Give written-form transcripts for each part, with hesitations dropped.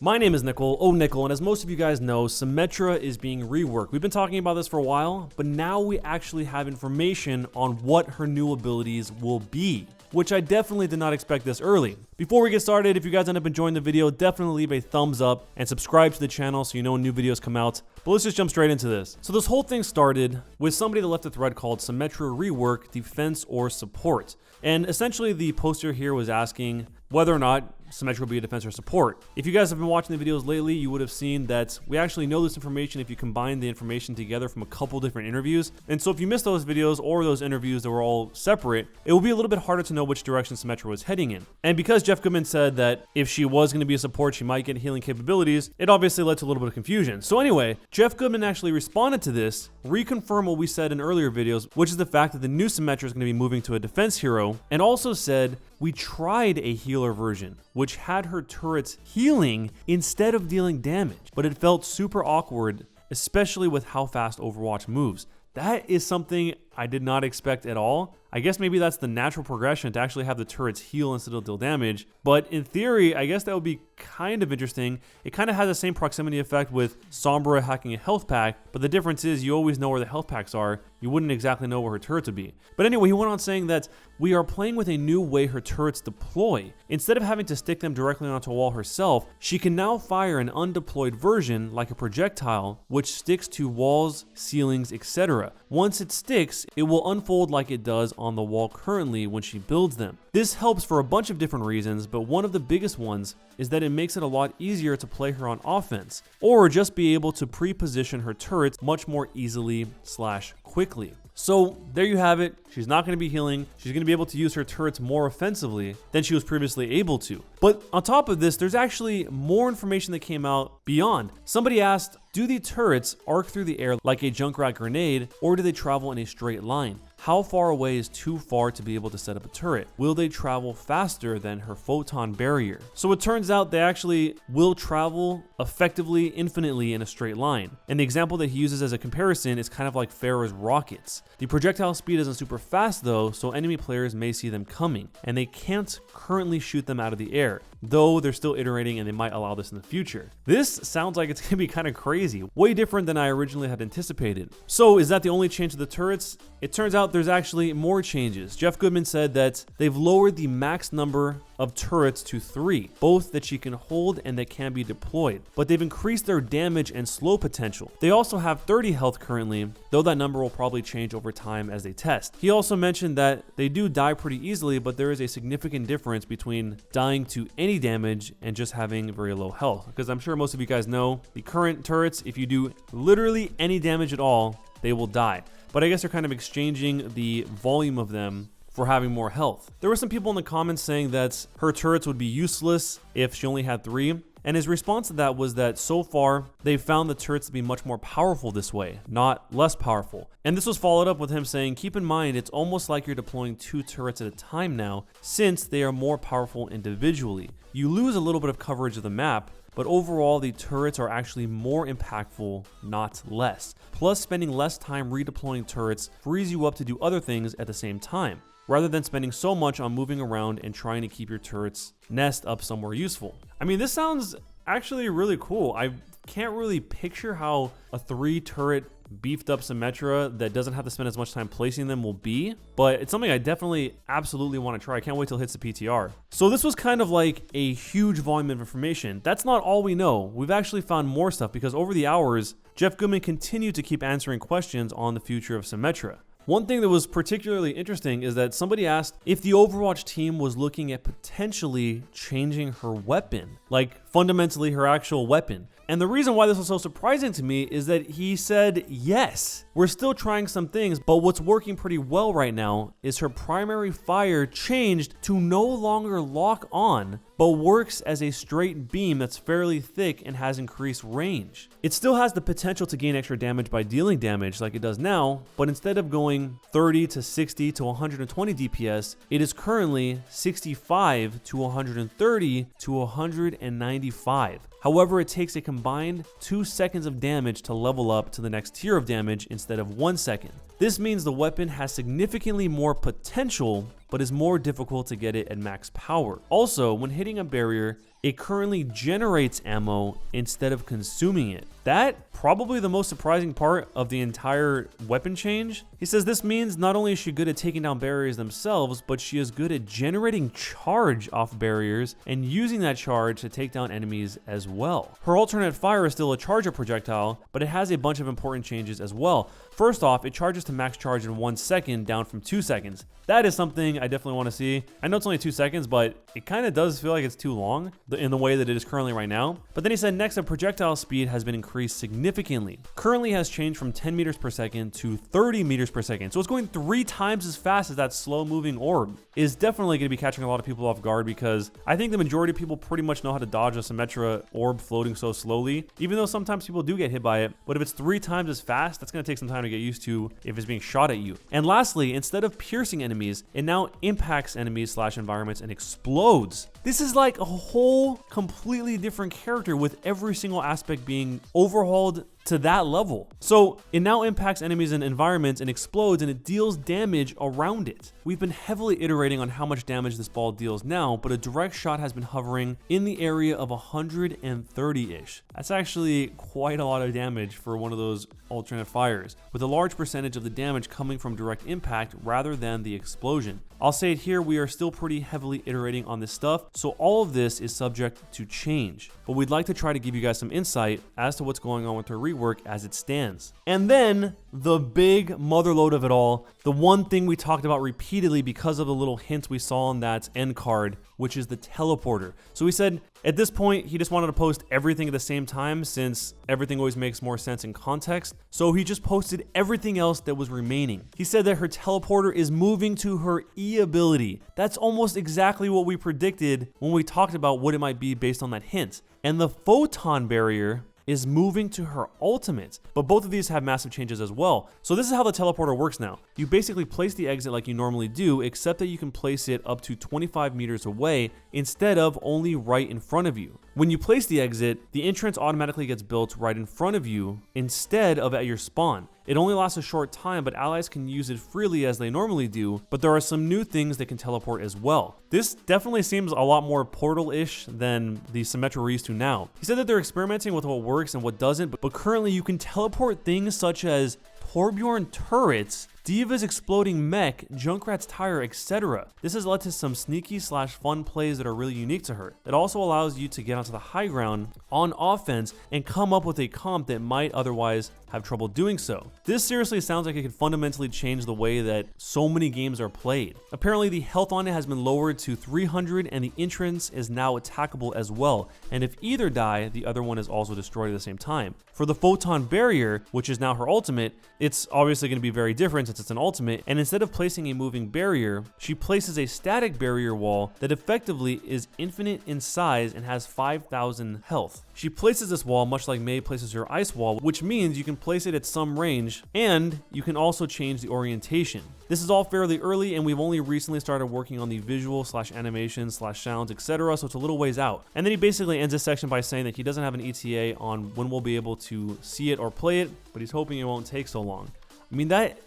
My name is Nickel, and as most of you guys know, Symmetra is being reworked. We've been talking about this for a while, but now we actually have information on what her new abilities will be, which I definitely did not expect this early. Before we get started, if you guys end up enjoying the video, definitely leave a thumbs up and subscribe to the channel so you know when new videos come out. But let's just jump straight into this. So this whole thing started with somebody that left a thread called Symmetra Rework Defense or Support. And essentially the poster here was asking whether or not Symmetra will be a defense or support. If you guys have been watching the videos lately, you would have seen that we actually know this information if you combine the information together from a couple different interviews. And so if you missed those videos or those interviews that were all separate, it will be a little bit harder to know which direction Symmetra was heading in. And because Jeff Goodman said that if she was going to be a support, she might get healing capabilities, it obviously led to a little bit of confusion. So anyway, Jeff Goodman actually responded to this, reconfirmed what we said in earlier videos, which is the fact that the new Symmetra is going to be moving to a defense hero, and also said we tried a healer version, which had her turrets healing instead of dealing damage, but it felt super awkward, especially with how fast Overwatch moves. That is something I did not expect at all. I guess maybe that's the natural progression to actually have the turrets heal instead of deal damage. But in theory, I guess that would be kind of interesting. It kind of has the same proximity effect with Sombra hacking a health pack, but the difference is you always know where the health packs are. You wouldn't exactly know where her turrets would be. But anyway, he went on saying that we are playing with a new way her turrets deploy. Instead of having to stick them directly onto a wall herself, she can now fire an undeployed version like a projectile, which sticks to walls, ceilings, etc. Once it sticks, it will unfold like it does on the wall currently when she builds them. This helps for a bunch of different reasons, but one of the biggest ones is that it makes it a lot easier to play her on offense, or just be able to pre-position her turrets much more easily / quickly. So there you have it. She's not going to be healing. She's going to be able to use her turrets more offensively than she was previously able to. But on top of this, there's actually more information that came out beyond. Somebody asked, do the turrets arc through the air like a Junkrat grenade, or do they travel in a straight line? How far away is too far to be able to set up a turret? Will they travel faster than her photon barrier? So it turns out they actually will travel effectively infinitely in a straight line. And the example that he uses as a comparison is kind of like Pharah's rockets. The projectile speed isn't super fast though, so enemy players may see them coming, and they can't currently shoot them out of the air, though they're still iterating and they might allow this in the future. This sounds like it's gonna be kind of crazy, way different than I originally had anticipated. So is that the only change to the turrets? It turns out there's actually more changes. Jeff Goodman said that they've lowered the max number of turrets to 3, both that she can hold and that can be deployed, but they've increased their damage and slow potential. They also have 30 health currently, though that number will probably change over time as they test. He also mentioned that they do die pretty easily, but there is a significant difference between dying to any damage and just having very low health, because I'm sure most of you guys know the current turrets, if you do literally any damage at all, they will die. But I guess they're kind of exchanging the volume of them for having more health. There were some people in the comments saying that her turrets would be useless if she only had 3. And his response to that was that so far, they've found the turrets to be much more powerful this way, not less powerful. And this was followed up with him saying, keep in mind, it's almost like you're deploying 2 turrets at a time now, since they are more powerful individually. You lose a little bit of coverage of the map, but overall the turrets are actually more impactful, not less. Plus, spending less time redeploying turrets frees you up to do other things at the same time, rather than spending so much on moving around and trying to keep your turrets nest up somewhere useful. I mean, this sounds actually really cool. I can't really picture how a 3 turret beefed up Symmetra that doesn't have to spend as much time placing them will be, but it's something I definitely absolutely want to try. I can't wait till it hits the PTR. So this was kind of like a huge volume of information. That's not all we know. We've actually found more stuff because over the hours, Jeff Goodman continued to keep answering questions on the future of Symmetra. One thing that was particularly interesting is that somebody asked if the Overwatch team was looking at potentially changing her weapon, like fundamentally her actual weapon. And the reason why this was so surprising to me is that he said, yes, we're still trying some things, but what's working pretty well right now is her primary fire changed to no longer lock on, but works as a straight beam that's fairly thick and has increased range. It still has the potential to gain extra damage by dealing damage like it does now, but instead of going 30 to 60 to 120 DPS, it is currently 65 to 130 to 195. However, it takes a combined 2 seconds of damage to level up to the next tier of damage instead of 1 second. This means the weapon has significantly more potential, but is more difficult to get it at max power. Also, when hitting a barrier, it currently generates ammo instead of consuming it. That probably the most surprising part of the entire weapon change. He says this means not only is she good at taking down barriers themselves, but she is good at generating charge off barriers and using that charge to take down enemies as well. Her alternate fire is still a charger projectile, but it has a bunch of important changes as well. First off, it charges to max charge in 1 second, down from 2 seconds. That is something I definitely want to see. I know it's only 2 seconds, but it kind of does feel like it's too long in the way that it is currently right now. But then he said next, the projectile speed has been increased significantly. Currently has changed from 10 meters per second to 30 meters per second. So it's going 3 times as fast as that slow moving orb. Is definitely going to be catching a lot of people off guard, because I think the majority of people pretty much know how to dodge a Symmetra orb floating so slowly, even though sometimes people do get hit by it. But if it's 3 times as fast, that's going to take some time to get used to if it's being shot at you. And lastly, instead of piercing enemies, it now impacts enemies / environments and explodes. This is like a whole completely different character, with every single aspect being overhauled to that level. So it now impacts enemies and environments and explodes, and it deals damage around it. We've been heavily iterating on how much damage this ball deals now, but a direct shot has been hovering in the area of 130-ish. That's actually quite a lot of damage for one of those alternate fires, with a large percentage of the damage coming from direct impact rather than the explosion. I'll say it here, we are still pretty heavily iterating on this stuff, so all of this is subject to change. But we'd like to try to give you guys some insight as to what's going on with her rework as it stands. And then the big motherload of it all, the one thing we talked about repeatedly because of the little hints we saw on that end card, which is the teleporter. So he said at this point he just wanted to post everything at the same time, since everything always makes more sense in context. So he just posted everything else that was remaining. He said that her teleporter is moving to her E ability. That's almost exactly what we predicted when we talked about what it might be based on that hint. And the photon barrier is moving to her ultimate, but both of these have massive changes as well. So this is how the teleporter works now. You basically place the exit like you normally do, except that you can place it up to 25 meters away instead of only right in front of you. When you place the exit, the entrance automatically gets built right in front of you instead of at your spawn. It only lasts a short time, but allies can use it freely as they normally do, but there are some new things that can teleport as well. This definitely seems a lot more Portal-ish than the Symmetra we're used to now. He said that they're experimenting with what works and what doesn't, but currently you can teleport things such as Torbjorn turrets, Diva's exploding mech, Junkrat's tire, etc. This has led to some sneaky / fun plays that are really unique to her. It also allows you to get onto the high ground on offense and come up with a comp that might otherwise have trouble doing so. This seriously sounds like it could fundamentally change the way that so many games are played. Apparently the health on it has been lowered to 300 and the entrance is now attackable as well. And if either die, the other one is also destroyed at the same time. For the photon barrier, which is now her ultimate, it's obviously going to be very different since it's an ultimate, and instead of placing a moving barrier, she places a static barrier wall that effectively is infinite in size and has 5,000 health. She places this wall much like Mei places her ice wall, which means you can place it at some range, and you can also change the orientation. This is all fairly early, and we've only recently started working on the visual / animation / sounds, etc., so it's a little ways out. And then he basically ends this section by saying that he doesn't have an ETA on when we'll be able to see it or play it, but he's hoping it won't take so long. I mean, that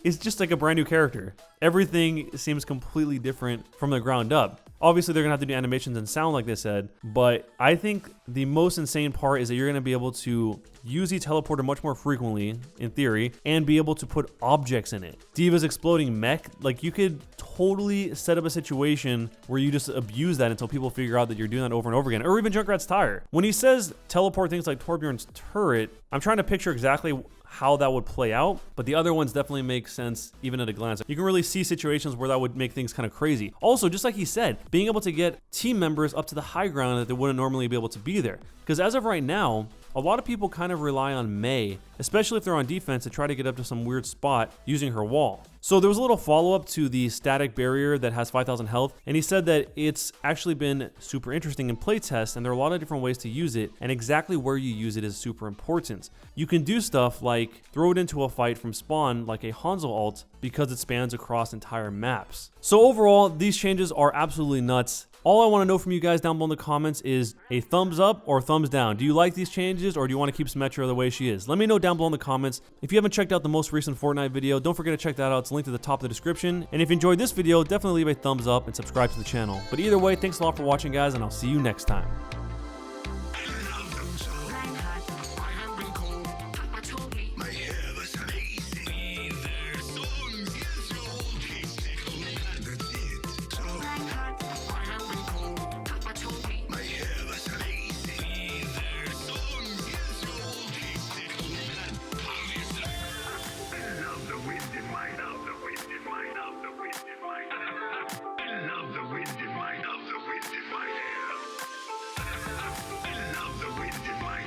is just like a brand new character. Everything seems completely different from the ground up. Obviously, they're gonna have to do animations and sound like they said, but I think the most insane part is that you're gonna be able to use the teleporter much more frequently, in theory, and be able to put objects in it. Diva's exploding mech, like you could totally set up a situation where you just abuse that until people figure out that you're doing that over and over again, or even Junkrat's tire. When he says teleport things like Torbjorn's turret, I'm trying to picture exactly how that would play out, but the other ones definitely make sense even at a glance. You can really see situations where that would make things kind of crazy. Also, just like he said, being able to get team members up to the high ground that they wouldn't normally be able to be there. Because as of right now, a lot of people kind of rely on Mei, especially if they're on defense, to try to get up to some weird spot using her wall. So there was a little follow-up to the static barrier that has 5,000 health, and he said that it's actually been super interesting in playtest, and there are a lot of different ways to use it, and exactly where you use it is super important. You can do stuff like throw it into a fight from spawn like a Hanzo ult, because it spans across entire maps. So overall, these changes are absolutely nuts. All I want to know from you guys down below in the comments is a thumbs up or thumbs down. Do you like these changes, or do you want to keep Symmetra the way she is? Let me know down below in the comments. If you haven't checked out the most recent Fortnite video, don't forget to check that out. It's linked at the top of the description. And if you enjoyed this video, definitely leave a thumbs up and subscribe to the channel. But either way, thanks a lot for watching, guys, and I'll see you next time.